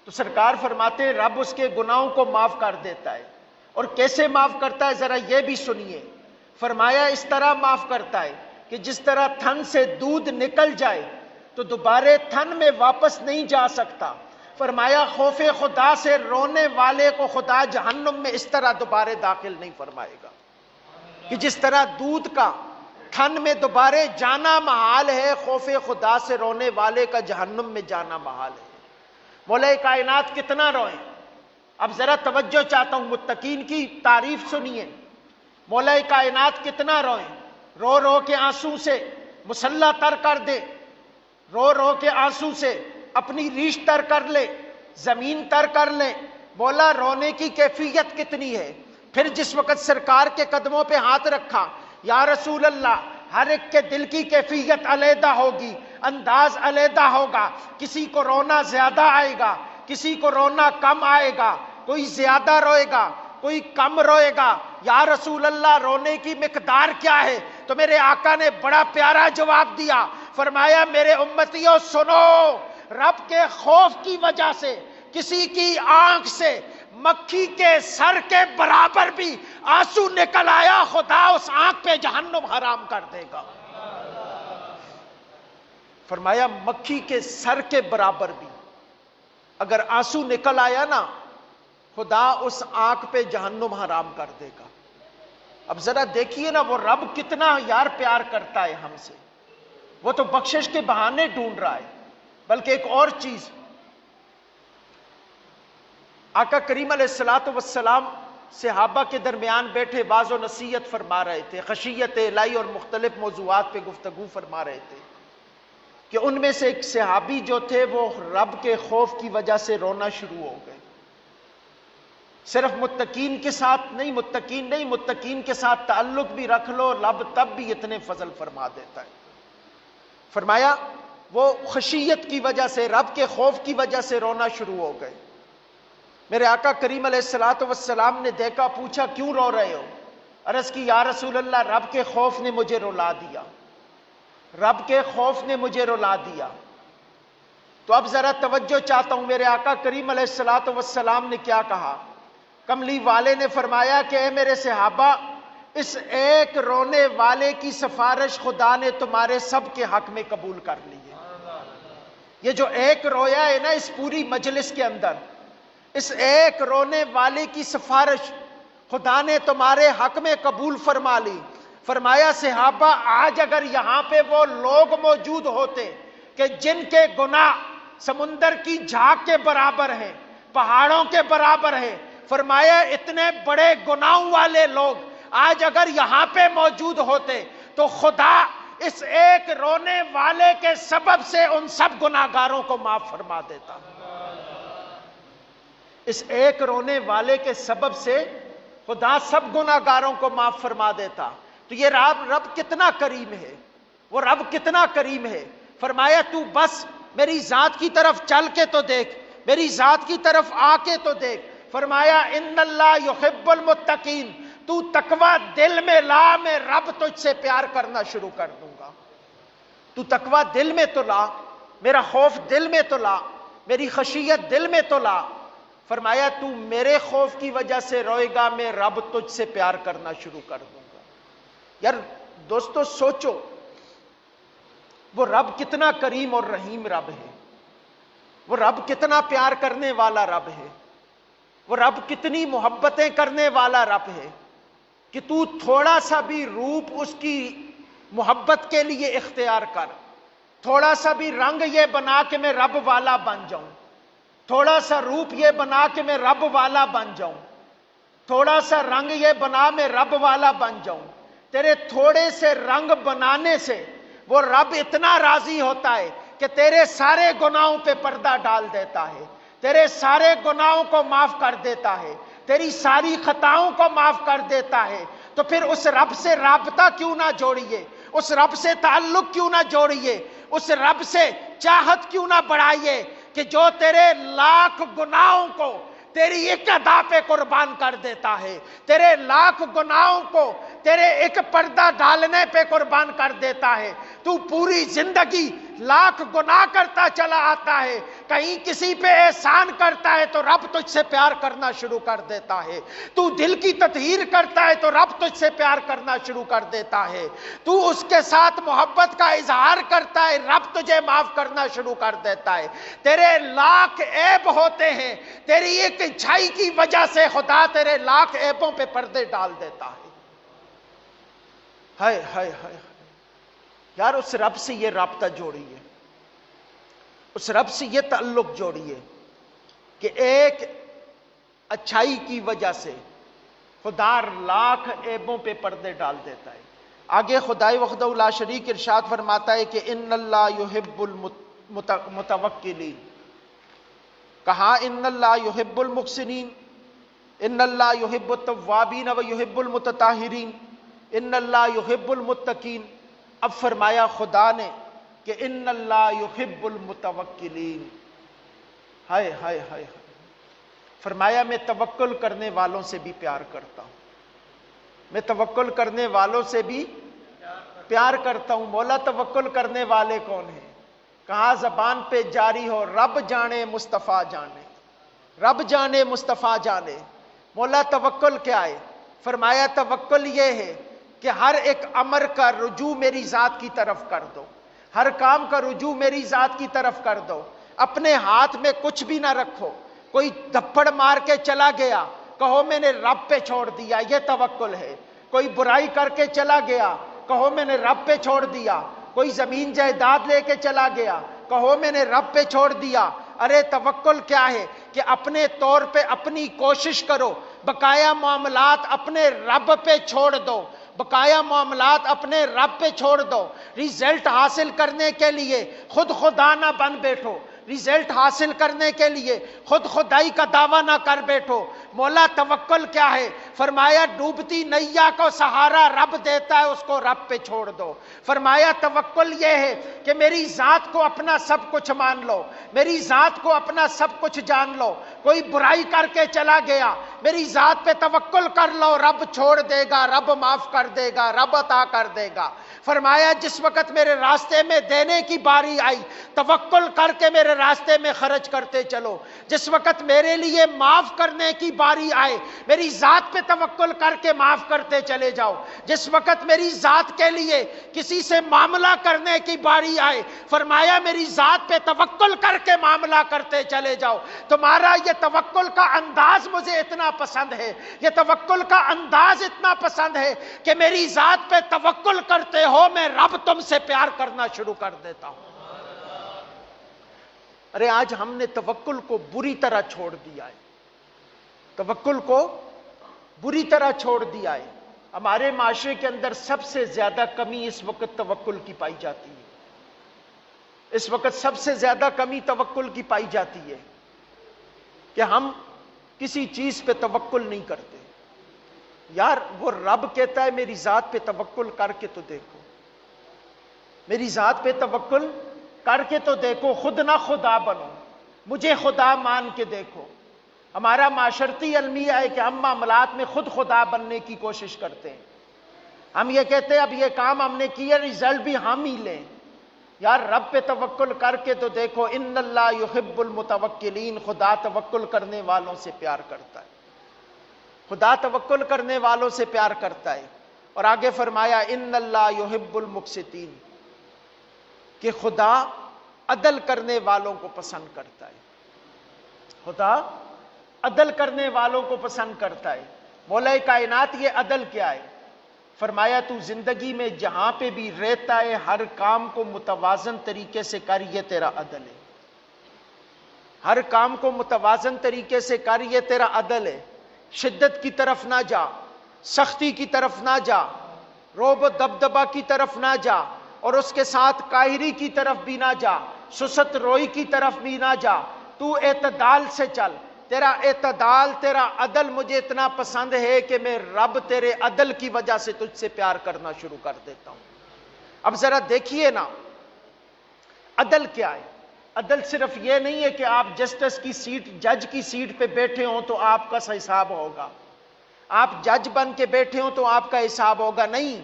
تو سرکار فرماتے ہیں رب اس کے گناہوں کو معاف کر دیتا ہے۔ اور کیسے معاف کرتا ہے ذرا یہ بھی سنیے۔ فرمایا اس طرح معاف کرتا ہے کہ جس طرح تھن سے دودھ نکل جائے تو دوبارہ تھن میں واپس نہیں جا سکتا، فرمایا خوف خدا سے رونے والے کو خدا جہنم میں اس طرح دوبارہ داخل نہیں فرمائے گا کہ جس طرح دودھ کا تھن میں دوبارہ جانا محال ہے، خوف خدا سے رونے والے کا جہنم میں جانا محال ہے۔ مولا کائنات کتنا روئیں، اب ذرا توجہ چاہتا ہوں، متقین کی تعریف سنیے۔ مولا کائنات کتنا روئیں، رو رو کے آنسو سے مسلح تر کر دے، رو رو کے آنسو سے اپنی ریش تر کر لے، زمین تر کر لے، مولا رونے کی کیفیت کتنی ہے۔ پھر جس وقت سرکار کے قدموں پہ ہاتھ رکھا، یا رسول اللہ، ہر ایک کے دل کی کیفیت علیحدہ ہوگی، انداز علیحدہ ہوگا، کسی کو رونا زیادہ آئے گا، کسی کو رونا کم آئے گا، کوئی زیادہ روئے گا، کوئی کم روئے گا۔ یا رسول اللہ رونے کی مقدار کیا ہے؟ تو میرے آقا نے بڑا پیارا جواب دیا، فرمایا میرے امتیوں سنو، رب کے خوف کی وجہ سے کسی کی آنکھ سے مکھی کے سر کے برابر بھی آنسو نکل آیا، خدا اس آنکھ پہ جہنم حرام کر دے گا۔ فرمایا مکھی کے سر کے برابر بھی اگر آنسو نکل آیا نا، خدا اس آنکھ پہ جہنم حرام کر دے گا۔ اب ذرا دیکھیے نا، وہ رب کتنا یار پیار کرتا ہے ہم سے، وہ تو بخشش کے بہانے ڈھونڈ رہا ہے۔ بلکہ ایک اور چیز، آقا کریم علیہ الصلوۃ والسلام صحابہ کے درمیان بیٹھے واعظ و نصیحت فرما رہے تھے، خشیت الہی اور مختلف موضوعات پہ گفتگو فرما رہے تھے کہ ان میں سے ایک صحابی جو تھے وہ رب کے خوف کی وجہ سے رونا شروع ہو گئے۔ صرف متقین کے ساتھ نہیں، متقین کے ساتھ تعلق بھی رکھ لو، رب تب بھی اتنے فضل فرما دیتا ہے۔ فرمایا وہ خشیت کی وجہ سے، رب کے خوف کی وجہ سے رونا شروع ہو گئے۔ میرے آقا کریم علیہ الصلوۃ والسلام نے دیکھا، پوچھا کیوں رو رہے ہو؟ عرض کی یا رسول اللہ رب کے خوف نے مجھے رلا دیا، رب کے خوف نے مجھے رلا دیا۔ تو اب ذرا توجہ چاہتا ہوں، میرے آقا کریم علیہ الصلوۃ والسلام نے کیا کہا؟ کملی والے نے فرمایا کہ اے میرے صحابہ، اس ایک رونے والے کی سفارش خدا نے تمہارے سب کے حق میں قبول کر لی ہے۔ یہ جو ایک رویا ہے نا اس پوری مجلس کے اندر، اس ایک رونے والے کی سفارش خدا نے تمہارے حق میں قبول فرما لی۔ فرمایا صحابہ، آج اگر یہاں پہ وہ لوگ موجود ہوتے کہ جن کے گناہ سمندر کی جھاگ کے برابر ہیں، پہاڑوں کے برابر ہیں، فرمایا اتنے بڑے گناہوں والے لوگ آج اگر یہاں پہ موجود ہوتے تو خدا اس ایک رونے والے کے سبب سے ان سب گناہگاروں کو معاف فرما دیتا۔ اس ایک رونے والے کے سبب سے خدا سب گناہگاروں کو معاف فرما دیتا. تو یہ رب کتنا کریم ہے، وہ رب کتنا کریم ہے. فرمایا تو بس میری ذات کی طرف چل کے تو دیکھ، میری ذات کی طرف آ کے تو دیکھ. فرمایا ان اللہ یحب المتقین، تو تقوی دل میں لا، میں رب تجھ سے پیار کرنا شروع کر دوں گا. تو تقوی دل میں تو لا، میرا خوف دل میں تو لا، میری خشیت دل میں تو لا. فرمایا تو میرے خوف کی وجہ سے روئے گا، میں رب تجھ سے پیار کرنا شروع کر دوں گا. یار دوستو سوچو، وہ رب کتنا کریم اور رحیم رب ہے، وہ رب کتنا پیار کرنے والا رب ہے، وہ رب کتنی محبتیں کرنے والا رب ہے کہ تو تھوڑا سا بھی روپ اس کی محبت کے لیے اختیار کر، تھوڑا سا بھی رنگ یہ بنا کہ میں رب والا بن جاؤں، تھوڑا سا روپ یہ بنا کہ میں رب والا بن جاؤں، تھوڑا سا رنگ یہ بنا میں رب والا بن جاؤں. تیرے تھوڑے سے رنگ بنانے سے وہ رب اتنا راضی ہوتا ہے کہ تیرے سارے گناہوں پہ پردہ ڈال دیتا ہے، تیرے سارے گناہوں کو معاف کر دیتا ہے، تیری ساری خطاؤں کو معاف کر دیتا ہے. تو پھر اس رب سے رابطہ کیوں نہ جوڑیے، اس رب سے تعلق کیوں نہ جوڑیے، اس رب سے چاہت کیوں نہ بڑھائیے کہ جو تیرے لاکھ گناہوں کو تیری ایک ادا پہ قربان کر دیتا ہے، تیرے لاکھ گناہوں کو تیرے ایک پردہ ڈالنے پہ قربان کر دیتا ہے. تو پوری زندگی لاکھ گناہ کرتا چلا آتا ہے، کہیں کسی پہ احسان کرتا ہے تو رب تجھ سے پیار کرنا شروع کر دیتا ہے. تو دل کی تطہیر کرتا ہے تو رب تجھ سے پیار کرنا شروع کر دیتا ہے. تو اس کے ساتھ محبت کا اظہار کرتا ہے، رب تجھے معاف کرنا شروع کر دیتا ہے. تیرے لاکھ عیب ہوتے ہیں، تیری ایک اچھائی کی وجہ سے خدا تیرے لاکھ عیبوں پہ پردے ڈال دیتا ہے. ہائے ہائے ہائے یار، اس رب سے یہ رابطہ جوڑیے، اس رب سے یہ تعلق جوڑیے کہ ایک اچھائی کی وجہ سے خدا لاکھ عیبوں پہ پردے ڈال دیتا ہے. آگے خدائے وحدہ لا شریک ارشاد فرماتا ہے کہ ان اللہ یحب المتوکلین. کہا ان اللہ یحب المحسنین، ان اللہ یحب التوابین و یحب المتطہرین، ان اللہ یحب المتقین. اب فرمایا خدا نے کہ ان اللہ یحب المتوکلین. ہائے ہائے ہائے، فرمایا میں توکل کرنے والوں سے بھی پیار کرتا ہوں، میں توکل کرنے والوں سے بھی پیار کرتا ہوں. مولا توکل کرنے والے کون ہیں؟ کہاں زبان پہ جاری ہو رب جانے مصطفیٰ جانے، رب جانے مصطفیٰ جانے. مولا توکل کیا ہے؟ فرمایا توکل یہ ہے کہ ہر ایک امر کا رجوع میری ذات کی طرف کر دو، ہر کام کا رجوع میری ذات کی طرف کر دو. اپنے ہاتھ میں کچھ بھی نہ رکھو. کوئی دھپڑ مار کے چلا گیا، کہو میں نے رب پہ چھوڑ دیا، یہ توکل ہے. کوئی برائی کر کے چلا گیا، کہو میں نے رب پہ چھوڑ دیا. کوئی زمین جائیداد لے کے چلا گیا، کہو میں نے رب پہ چھوڑ دیا. ارے توکل کیا ہے کہ اپنے طور پہ اپنی کوشش کرو، بقایا معاملات اپنے رب پہ چھوڑ دو، بقایا معاملات اپنے رب پہ چھوڑ دو. ریزلٹ حاصل کرنے کے لیے خود خدا نہ بن بیٹھو، ریزلٹ حاصل کرنے کے لیے خود خدائی کا دعویٰ نہ کر بیٹھو. مولا توکل کیا ہے؟ فرمایا ڈوبتی نیا کو سہارا رب دیتا ہے، اس کو رب پہ چھوڑ دو. فرمایا توکل یہ ہے کہ میری ذات کو اپنا سب کچھ مان لو، میری ذات کو اپنا سب کچھ جان لو. کوئی برائی کر کے چلا گیا، میری ذات پہ توکل کر لو، رب چھوڑ دے گا، رب معاف کر دے گا، رب عطا کر دے گا. فرمایا جس وقت میرے راستے میں دینے کی باری آئی، توکل کر کے میرے راستے میں خرچ کرتے چلو. جس وقت میرے لیے معاف کرنے کی باری آئے، میری ذات پہ توکل کر کے معاف کرتے چلے جاؤ. جس وقت میری ذات کے لیے کسی سے معاملہ کرنے کی باری آئے، فرمایا میری ذات پہ توکل کر کے معاملہ کرتے چلے جاؤ. تمہارا یہ توکل کا انداز مجھے اتنا پسند ہے، یہ توکل کا انداز اتنا پسند ہے کہ میری ذات پہ توکل کرتے ہو، میں رب تم سے پیار کرنا شروع کر دیتا ہوں. ارے آج ہم نے توکل کو بری طرح چھوڑ دیا ہے، توکل کو بری طرح چھوڑ دیا ہے. ہمارے معاشرے کے اندر سب سے زیادہ کمی اس وقت توکل کی پائی جاتی ہے. اس وقت سب سے زیادہ کمی توکل کی پائی جاتی ہے کہ ہم کسی چیز پہ توکل نہیں کرتے. یار وہ رب کہتا ہے میری ذات پہ توکل کر کے تو دیکھو، میری ذات پہ توکل کر کے تو دیکھو، خود نہ خدا بنو، مجھے خدا مان کے دیکھو. ہمارا معاشرتی المیہ ہے کہ ہم معاملات میں خود خدا بننے کی کوشش کرتے ہیں. ہم یہ کہتے ہیں اب یہ کام ہم نے کیا، رزلٹ بھی ہم ہی لیں. یار رب پہ توکل کر کے تو دیکھو، ان اللہ یحب المتوکلین، خدا توکل کرنے والوں سے پیار کرتا ہے، خدا توکل کرنے والوں سے پیار کرتا ہے. اور آگے فرمایا ان اللہ یحب المقسطین، کہ خدا عدل کرنے والوں کو پسند کرتا ہے، خدا عدل کرنے والوں کو پسند کرتا ہے. مولا کائنات یہ عدل کیا ہے؟ فرمایا تو زندگی میں جہاں پہ بھی رہتا ہے ہر کام کو متوازن طریقے سے کر، یہ تیرا عدل ہے. ہر کام کو متوازن طریقے سے کر، یہ تیرا عدل ہے. شدت کی طرف نہ جا، سختی کی طرف نہ جا، رعب و دبدبا کی طرف نہ جا، اور اس کے ساتھ قاہری کی طرف بھی نہ جا، سست روئی کی طرف بھی نہ جا. تو اعتدال سے چل. تیرا اعتدال، تیرا عدل مجھے اتنا پسند ہے کہ میں رب تیرے عدل کی وجہ سے تجھ سے پیار کرنا شروع کر دیتا ہوں. اب ذرا دیکھیے نا عدل کیا ہے. عدل صرف یہ نہیں ہے کہ آپ جسٹس کی سیٹ، جج کی سیٹ پہ بیٹھے ہوں تو آپ کا حساب ہوگا، آپ جج بن کے بیٹھے ہوں تو آپ کا حساب ہوگا. نہیں،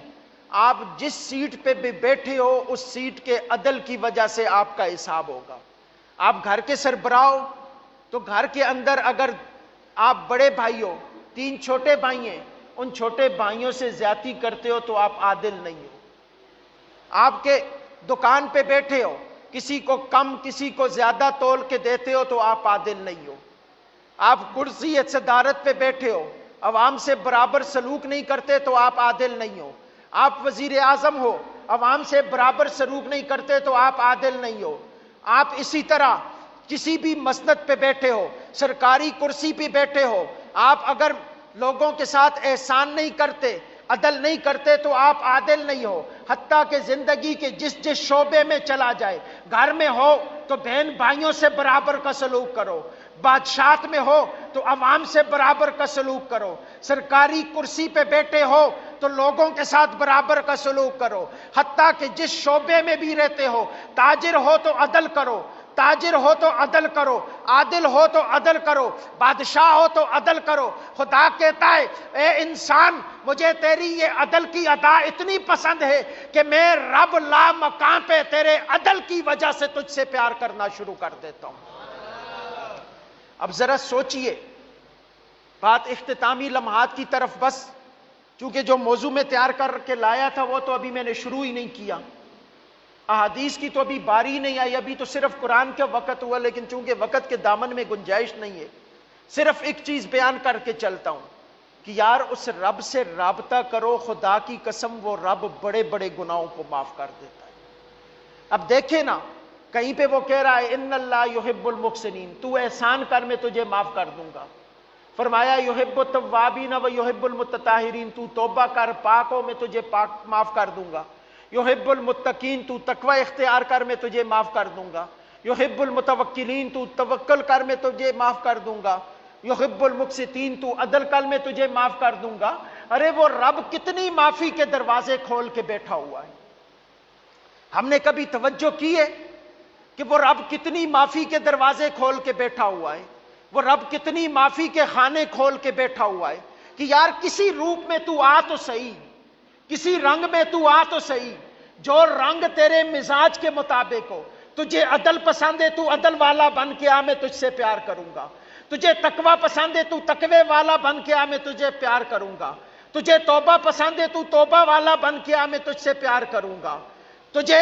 آپ جس سیٹ پہ بھی بیٹھے ہو اس سیٹ کے عدل کی وجہ سے آپ کا حساب ہوگا. آپ گھر کے سربراہ ہو تو گھر کے اندر اگر آپ بڑے بھائی ہو، 3 چھوٹے بھائی ہیں، ان چھوٹے بھائیوں سے زیادتی کرتے ہو تو آپ عادل نہیں ہو. آپ کے دکان پہ بیٹھے ہو، کسی کو کم کسی کو زیادہ تول کے دیتے ہو تو آپ عادل نہیں ہو. آپ کرسی صدارت پہ بیٹھے ہو، عوام سے برابر سلوک نہیں کرتے تو آپ عادل نہیں ہو. آپ وزیر اعظم ہو، عوام سے برابر سلوک نہیں کرتے تو آپ عادل نہیں ہو. آپ اسی طرح کسی بھی مسند پہ بیٹھے ہو، سرکاری کرسی پہ بیٹھے ہو، آپ اگر لوگوں کے ساتھ احسان نہیں کرتے، عدل نہیں کرتے تو آپ عادل نہیں ہو. حتیٰ کہ زندگی کے جس جس شعبے میں چلا جائے، گھر میں ہو تو بہن بھائیوں سے برابر کا سلوک کرو، بادشاہت میں ہو تو عوام سے برابر کا سلوک کرو، سرکاری کرسی پہ بیٹھے ہو تو لوگوں کے ساتھ برابر کا سلوک کرو. حتیٰ کہ جس شعبے میں بھی رہتے ہو، تاجر ہو تو عدل کرو، تاجر ہو تو عدل کرو، عادل ہو تو عدل کرو، بادشاہ ہو تو عدل کرو. خدا کہتا ہے اے انسان، مجھے تیری یہ عدل کی ادا اتنی پسند ہے کہ میں رب لا مقام پہ تیرے عدل کی وجہ سے تجھ سے پیار کرنا شروع کر دیتا ہوں. اب ذرا سوچئے، بات اختتامی لمحات کی طرف، بس چونکہ جو موضوع میں تیار کر کے لایا تھا وہ تو ابھی میں نے شروع ہی نہیں کیا، احادیث کی تو ابھی باری نہیں آئی، ابھی تو صرف قرآن کا وقت ہوا. لیکن چونکہ وقت کے دامن میں گنجائش نہیں ہے، صرف ایک چیز بیان کر کے چلتا ہوں کہ یار اس رب سے رابطہ کرو. خدا کی قسم وہ رب بڑے بڑے گناہوں کو معاف کر دیتا ہے. اب دیکھیں نا، کہیں پہ وہ کہہ رہا ہے ان اللہ یحب المحسنین، تو احسان کر میں تجھے معاف کر دوں گا. فرمایا یحب التوابین و یحب المتطہرین، تو توبہ کر، پاک ہو، میں تجھے پاک معاف کر دوں گا. یحب المتقین، تو تقوی اختیار کر میں تجھے معاف کر دوں گا. یحب المتوکلین، تو توکل کر میں تجھے معاف کر دوں گا. یحب المقسطین، تو عدل کر میں تجھے معاف کر دوں گا. ارے وہ رب کتنی معافی کے دروازے کھول کے بیٹھا ہوا ہے. ہم نے کبھی توجہ کی ہے کہ وہ رب کتنی معافی کے دروازے کھول کے بیٹھا ہوا ہے؟ وہ رب کتنی معافی کے خانے کھول کے بیٹھا ہوا ہے کہ یار کسی روپ میں تو آ تو صحیح، کسی رنگ میں تو آ تو صحیح، جو رنگ تیرے مزاج کے مطابق ہو. تجھے عدل پسند ہے تو عدل والا بن کے آ، میں تجھ سے پیار کروں گا. تجھے تقوی پسند ہے تو تقوی والا بن کے آ، میں تجھے پیار کروں گا. تجھے توبہ پسند ہے تو توبہ والا بن کے آ، میں تجھ سے پیار کروں گا. تجھے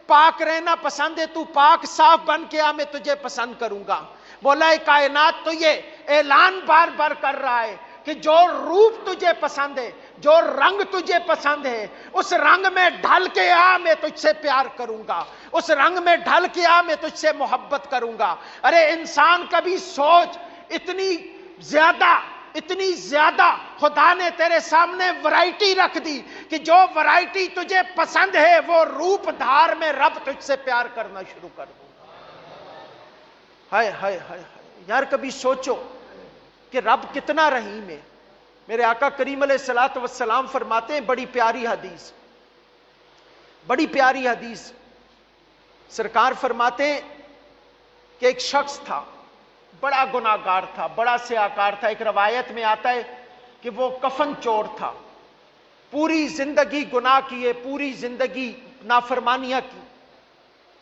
پاک رہنا پسند ہے تو پاک صاف بن کے آ، میں تجھے پسند کروں گا. مولا کائنات تو یہ اعلان بار بار کر رہا ہے کہ جو روپ تجھے پسند ہے، جو رنگ تجھے پسند ہے، اس رنگ میں ڈھل کے آ، میں تجھ سے پیار کروں گا. اس رنگ میں ڈھل کے آ، میں تجھ سے محبت کروں گا. ارے انسان کبھی سوچ، اتنی زیادہ خدا نے تیرے سامنے ورائٹی رکھ دی کہ جو ورائٹی تجھے پسند ہے وہ روپ دھار میں رب تجھ سے پیار کرنا شروع کر دوں گا. ہائے ہائے ہائے ہائے، یار کبھی سوچو کہ رب کتنا رحیم ہے۔ میرے آقا کریم علیہ الصلوۃ والسلام فرماتے ہیں، بڑی پیاری حدیث، بڑی پیاری حدیث، سرکار فرماتے ہیں کہ ایک شخص تھا، بڑا گناہ گار تھا، بڑا سیاکار تھا۔ ایک روایت میں آتا ہے کہ وہ کفن چور تھا، پوری زندگی گناہ کیے، پوری زندگی نافرمانیاں کی،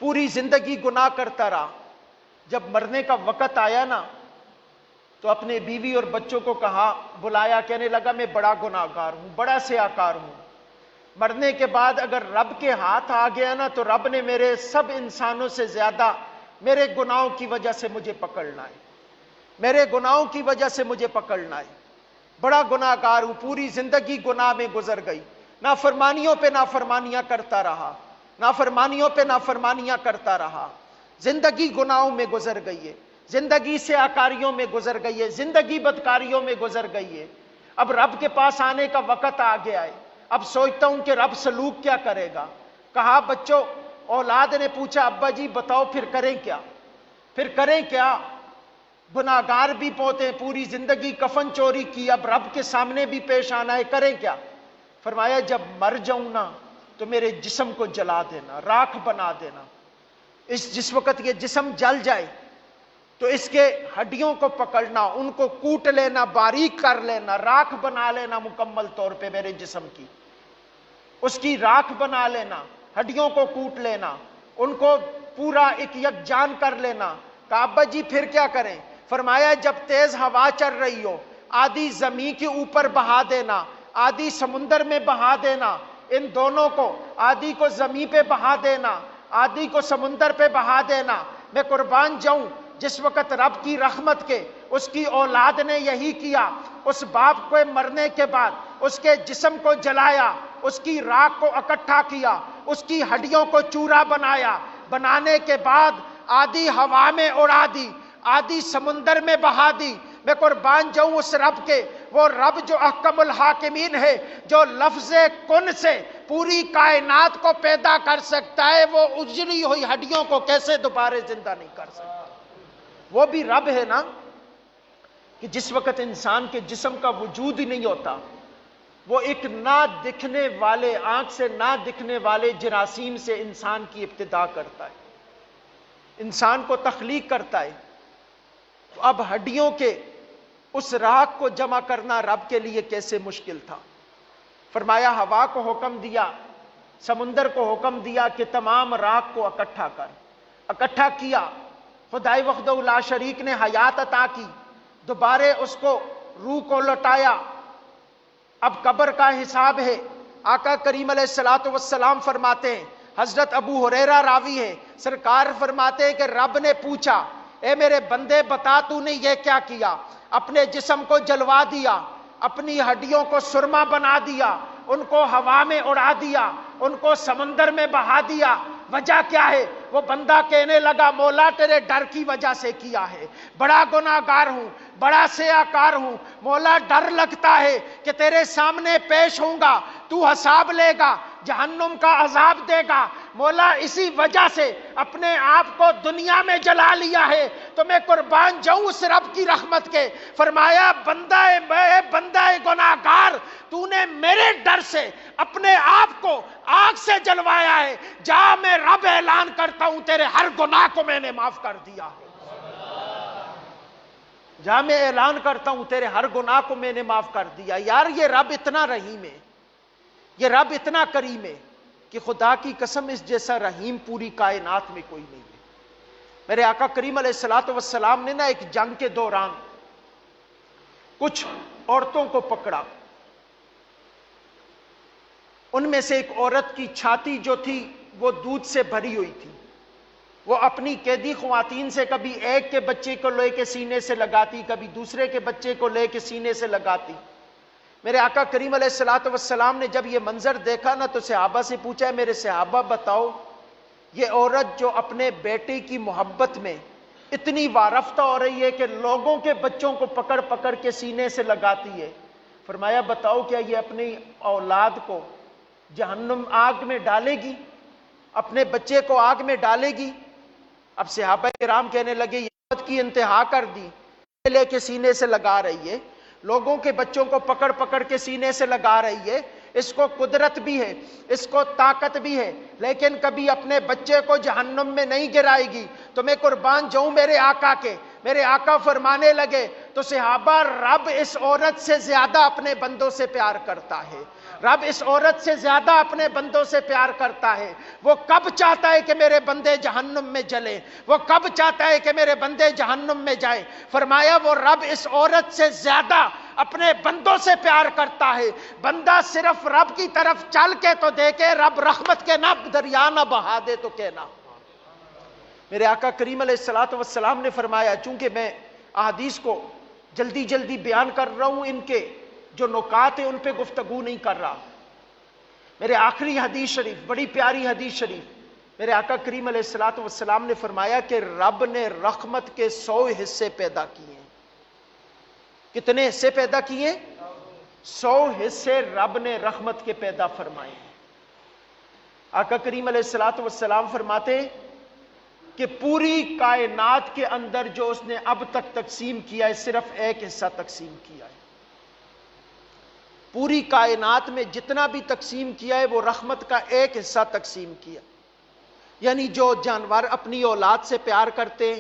پوری زندگی گناہ کرتا رہا۔ جب مرنے کا وقت آیا نا تو اپنے بیوی اور بچوں کو کہا، بلایا، کہنے لگا میں بڑا گناہ گار ہوں، بڑا سیاکار ہوں، مرنے کے بعد اگر رب کے ہاتھ آ گیا نا تو رب نے میرے سب انسانوں سے زیادہ میرے گناہوں کی وجہ سے مجھے پکڑنا ہے، میرے گناہوں کی وجہ سے مجھے پکڑنا ہے، بڑا گناہ گار ہوں، پوری زندگی گناہ میں گزر گئی، نافرمانیوں پہ نافرمانیاں کرتا رہا، نافرمانیوں پہ نافرمانیاں کرتا رہا، زندگی گناہوں میں گزر گئی ہے، زندگی سیاکاریوں میں گزر گئی ہے، زندگی بدکاریوں میں گزر گئی ہے۔ اب رب کے پاس آنے کا وقت آ گیا ہے، اب سوچتا ہوں کہ رب سلوک کیا کرے گا۔ کہا بچوں، اولاد نے پوچھا ابا جی بتاؤ پھر کریں کیا، پھر کریں کیا، گناہگار بھی پوتے ہیں، پوری زندگی کفن چوری کی، اب رب کے سامنے بھی پیش آنا ہے، کریں کیا؟ فرمایا جب مر جاؤں نا تو میرے جسم کو جلا دینا، راکھ بنا دینا، جس وقت یہ جسم جل جائے تو اس کے ہڈیوں کو پکڑنا، ان کو کوٹ لینا، باریک کر لینا، راکھ بنا لینا مکمل طور پہ میرے جسم کی، اس کی راکھ بنا لینا، ہڈیوں کو کوٹ لینا، ان کو پورا ایک یکجان کر لینا۔ کہا ابا جی پھر کیا کریں؟ فرمایا جب تیز ہوا چل رہی ہو، آدھی زمین کے اوپر بہا دینا، آدھی سمندر میں بہا دینا، ان دونوں کو، آدھی کو زمین پہ بہا دینا، آدھی کو سمندر پہ بہا دینا۔ میں قربان جاؤں، جس وقت رب کی رحمت کے اس کی اولاد نے یہی کیا، اس باپ کو مرنے کے بعد اس کے جسم کو جلایا، اس کی راکھ کو اکٹھا کیا، اس کی ہڈیوں کو چورا بنایا، بنانے کے بعد آدھی ہوا میں اڑا دی، آدھی سمندر میں بہا دی۔ میں قربان جاؤں اس رب کے، وہ رب جو احکم الحاکمین ہے، جو لفظ کن سے پوری کائنات کو پیدا کر سکتا ہے، وہ اجڑی ہوئی ہڈیوں کو کیسے دوبارہ زندہ نہیں کر سکتا؟ وہ بھی رب ہے نا، کہ جس وقت انسان کے جسم کا وجود ہی نہیں ہوتا، وہ ایک نہ دکھنے والے، آنکھ سے نہ دکھنے والے جراثیم سے انسان کی ابتدا کرتا ہے، انسان کو تخلیق کرتا ہے۔ تو اب ہڈیوں کے اس راکھ کو جمع کرنا رب کے لیے کیسے مشکل تھا۔ فرمایا ہوا کو حکم دیا، سمندر کو حکم دیا کہ تمام راکھ کو اکٹھا کر، اکٹھا کیا۔ خدائے وحدہ لا شریک نے حیات عطا کی، دوبارہ اس کو روح کو لوٹایا۔ اب قبر کا حساب ہے۔ آقا کریم علیہ الصلوۃ والسلام فرماتے ہیں، حضرت ابو ہریرہ راوی ہے، سرکار فرماتے ہیں کہ رب نے پوچھا اے میرے بندے بتا تو نے یہ کیا کیا؟ اپنے جسم کو جلوا دیا، اپنی ہڈیوں کو سرما بنا دیا، ان کو ہوا میں اڑا دیا، ان کو سمندر میں بہا دیا، وجہ کیا ہے؟ وہ بندہ کہنے لگا مولا تیرے ڈر کی وجہ سے کیا ہے، بڑا گناہ گار ہوں، بڑا سیاکار ہوں، مولا ڈر لگتا ہے کہ تیرے سامنے پیش ہوں گا، تو حساب لے گا، جہنم کا عذاب دے گا، مولا اسی وجہ سے اپنے آپ کو دنیا میں جلا لیا ہے۔ تو میں قربان جاؤں اس رب کی رحمت کے، فرمایا بندہ گناہ گار، تو نے میرے ڈر سے اپنے آپ کو آگ سے جلوایا ہے، جا میں رب اعلان کرتا ہوں تیرے ہر گناہ کو میں نے معاف کر دیا ہے، جا میں اعلان کرتا ہوں تیرے ہر گناہ کو میں نے معاف کر دیا۔ یار یہ رب اتنا رحیم ہے، یہ رب اتنا کریم ہے کہ خدا کی قسم اس جیسا رحیم پوری کائنات میں کوئی نہیں ہے۔ میرے آقا کریم علیہ الصلوۃ والسلام نے نا ایک جنگ کے دوران کچھ عورتوں کو پکڑا، ان میں سے ایک عورت کی چھاتی جو تھی وہ دودھ سے بھری ہوئی تھی، وہ اپنی قیدی خواتین سے کبھی ایک کے بچے کو لے کے سینے سے لگاتی، کبھی دوسرے کے بچے کو لے کے سینے سے لگاتی۔ میرے آقا کریم علیہ الصلوۃ والسلام نے جب یہ منظر دیکھا نا تو صحابہ سے پوچھا ہے میرے صحابہ بتاؤ یہ عورت جو اپنے بیٹے کی محبت میں اتنی وارفتہ ہو رہی ہے کہ لوگوں کے بچوں کو پکڑ پکڑ کے سینے سے لگاتی ہے، فرمایا بتاؤ کیا یہ اپنی اولاد کو جہنم آگ میں ڈالے گی، اپنے بچے کو آگ میں ڈالے گی؟ اب صحابہ کرام کہنے لگے یہ بات کی انتہا کر دی، لے کے سینے سے لگا رہی ہے، لوگوں کے بچوں کو پکڑ پکڑ کے سینے سے لگا رہی ہے، اس کو قدرت بھی ہے، اس کو طاقت بھی ہے، لیکن کبھی اپنے بچے کو جہنم میں نہیں گرائے گی۔ تو میں قربان جاؤں میرے آقا کے، میرے آقا فرمانے لگے تو صحابہ، رب اس عورت سے زیادہ اپنے بندوں سے پیار کرتا ہے، رب اس عورت سے زیادہ اپنے بندوں سے پیار کرتا ہے۔ وہ کب چاہتا ہے کہ میرے بندے جہنم میں جلیں، وہ کب چاہتا ہے کہ میرے بندے جہنم میں جائیں؟ فرمایا وہ رب اس عورت سے زیادہ اپنے بندوں سے پیار کرتا ہے۔ بندہ صرف رب کی طرف چل کے تو دیکھے، رب رحمت کے نہ دریا نہ بہا دے تو کہنا۔ میرے آقا کریم علیہ الصلوۃ والسلام نے فرمایا، چونکہ میں احادیث کو جلدی جلدی بیان کر رہا ہوں، ان کے جو نکات ہیں ان پہ گفتگو نہیں کر رہا، میرے آخری حدیث شریف، بڑی پیاری حدیث شریف، میرے آقا کریم علیہ الصلوۃ والسلام نے فرمایا کہ رب نے رحمت کے 100 حصے پیدا کیے ہیں۔ کتنے حصے پیدا کیے؟ 100 حصے رب نے رحمت کے پیدا فرمائے ہیں۔ آقا کریم علیہ الصلوۃ والسلام فرماتے کہ پوری کائنات کے اندر جو اس نے اب تک تقسیم کیا ہے، صرف ایک حصہ تقسیم کیا ہے۔ پوری کائنات میں جتنا بھی تقسیم کیا ہے وہ رحمت کا ایک حصہ تقسیم کیا، یعنی جو جانور اپنی اولاد سے پیار کرتے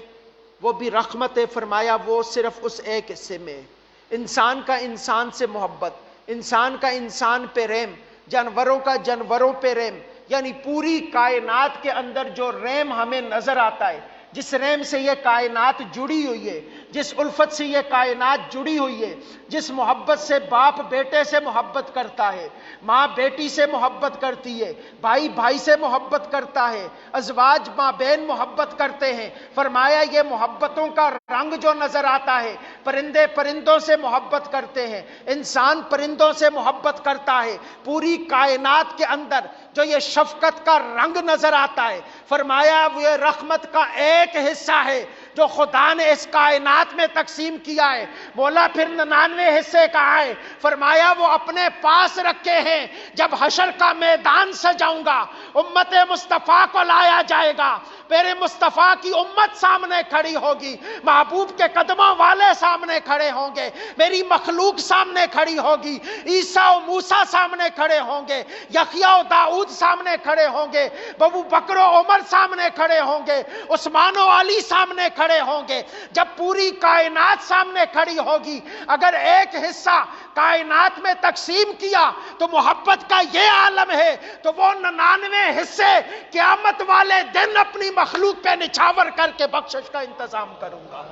وہ بھی رحمت ہے، فرمایا وہ صرف اس ایک حصے میں ہے۔ انسان کا انسان سے محبت، انسان کا انسان پہ رحم، جانوروں کا جانوروں پہ رحم، یعنی پوری کائنات کے اندر جو رحم ہمیں نظر آتا ہے، جس رحم سے یہ کائنات جڑی ہوئی ہے، جس الفت سے یہ کائنات جڑی ہوئی ہے، جس محبت سے باپ بیٹے سے محبت کرتا ہے، ماں بیٹی سے محبت کرتی ہے، بھائی بھائی سے محبت کرتا ہے، ازواج ماں بہن محبت کرتے ہیں، فرمایا یہ محبتوں کا رنگ جو نظر آتا ہے، پرندے پرندوں سے محبت کرتے ہیں، انسان پرندوں سے محبت کرتا ہے، پوری کائنات کے اندر جو یہ شفقت کا رنگ نظر آتا ہے، فرمایا وہ رحمت کا ایک حصہ ہے جو خدا نے اس کائنات میں تقسیم کیا ہے۔ بولا پھر 99 حصے کہاں ہے؟ فرمایا وہ اپنے پاس رکھے ہیں، جب حشر کا میدان سجاؤں گا، امت مصطفیٰ کو لایا جائے گا، میرے مصطفیٰ کی امت سامنے کھڑی ہوگی، محبوب کے قدموں والے سامنے کھڑے ہوں گے، میری مخلوق سامنے کھڑی ہوگی، عیسیٰ و موسیٰ سامنے کھڑے ہوں گے، یحییٰ و داؤد سامنے کھڑے ہوں گے، ابو بکر و عمر سامنے کھڑے ہوں گے، عثمان و علی سامنے کھڑے ہوں گے۔ جب پوری کائنات سامنے کھڑی ہوگی، اگر ایک حصہ کائنات میں تقسیم کیا تو محبت کا یہ عالم ہے، تو وہ 99 حصے قیامت والے دن اپنی مخلوق پہ نچھاور کر کے بخشش کا انتظام کروں گا۔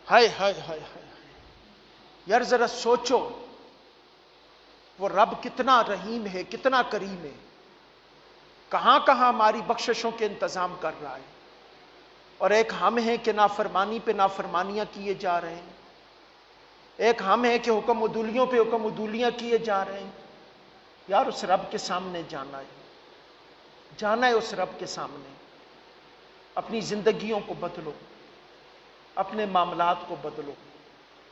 ہائے ہائے ہائے ہائے یار، ذرا سوچو وہ رب کتنا رحیم ہے، کتنا کریم ہے، کہاں کہاں ہماری بخششوں کے انتظام کر رہا ہے، اور ایک ہم ہیں کہ نافرمانی پہ نافرمانیاں کیے جا رہے ہیں، ایک ہم ہیں کہ حکم عدولیوں پہ حکم عدولیاں کیے جا رہے ہیں۔ یار اس رب کے سامنے جانا ہے، جانا ہے اس رب کے سامنے، اپنی زندگیوں کو بدلو، اپنے معاملات کو بدلو،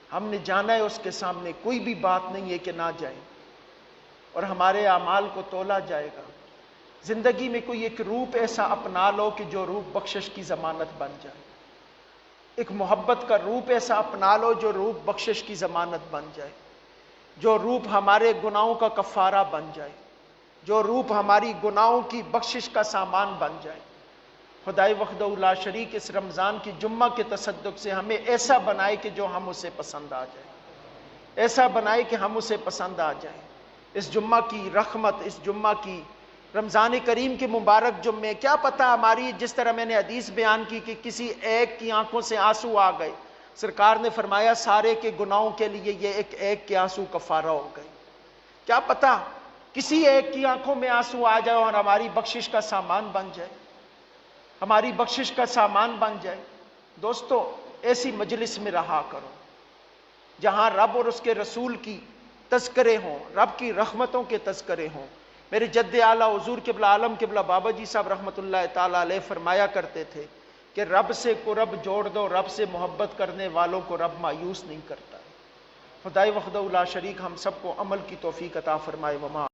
ہم نے جانا ہے اس کے سامنے، کوئی بھی بات نہیں ہے کہ نہ جائیں، اور ہمارے اعمال کو تولا جائے گا۔ زندگی میں کوئی ایک روپ ایسا اپنا لو کہ جو روپ بخشش کی ضمانت بن جائے، ایک محبت کا روپ ایسا اپنا لو جو روپ بخشش کی ضمانت بن جائے، جو روپ ہمارے گناہوں کا کفارہ بن جائے، جو روپ ہماری گناہوں کی بخشش کا سامان بن جائے۔ خدائے وحدہ لا شریک اس رمضان کی جمعہ کے تصدق سے ہمیں ایسا بنائے کہ جو ہم اسے پسند آ جائے، ایسا بنائے کہ ہم اسے پسند آ جائے۔ اس جمعہ کی رحمت، اس جمعہ کی رمضان کریم کے مبارک جمعے، کیا پتہ ہماری، جس طرح میں نے حدیث بیان کی کہ کسی ایک کی آنکھوں سے آنسو آ گئے، سرکار نے فرمایا سارے کے گناہوں کے لیے یہ ایک کے آنسو کفارہ ہو گئے۔ کیا پتہ کسی ایک کی آنکھوں میں آنسو آ جائے اور ہماری بخشش کا سامان بن جائے، ہماری بخشش کا سامان بن جائے۔ دوستو ایسی مجلس میں رہا کرو جہاں رب اور اس کے رسول کی تذکرے ہوں، رب کی رحمتوں کے تذکرے ہوں۔ میرے جد اعلیٰ حضور قبلہ عالم قبلہ بابا جی صاحب رحمۃ اللہ تعالیٰ علیہ فرمایا کرتے تھے کہ رب سے قرب جوڑ دو، رب سے محبت کرنے والوں کو رب مایوس نہیں کرتا۔ خدائے وحدہ لا شریک ہم سب کو عمل کی توفیق عطا فرمائے۔ وما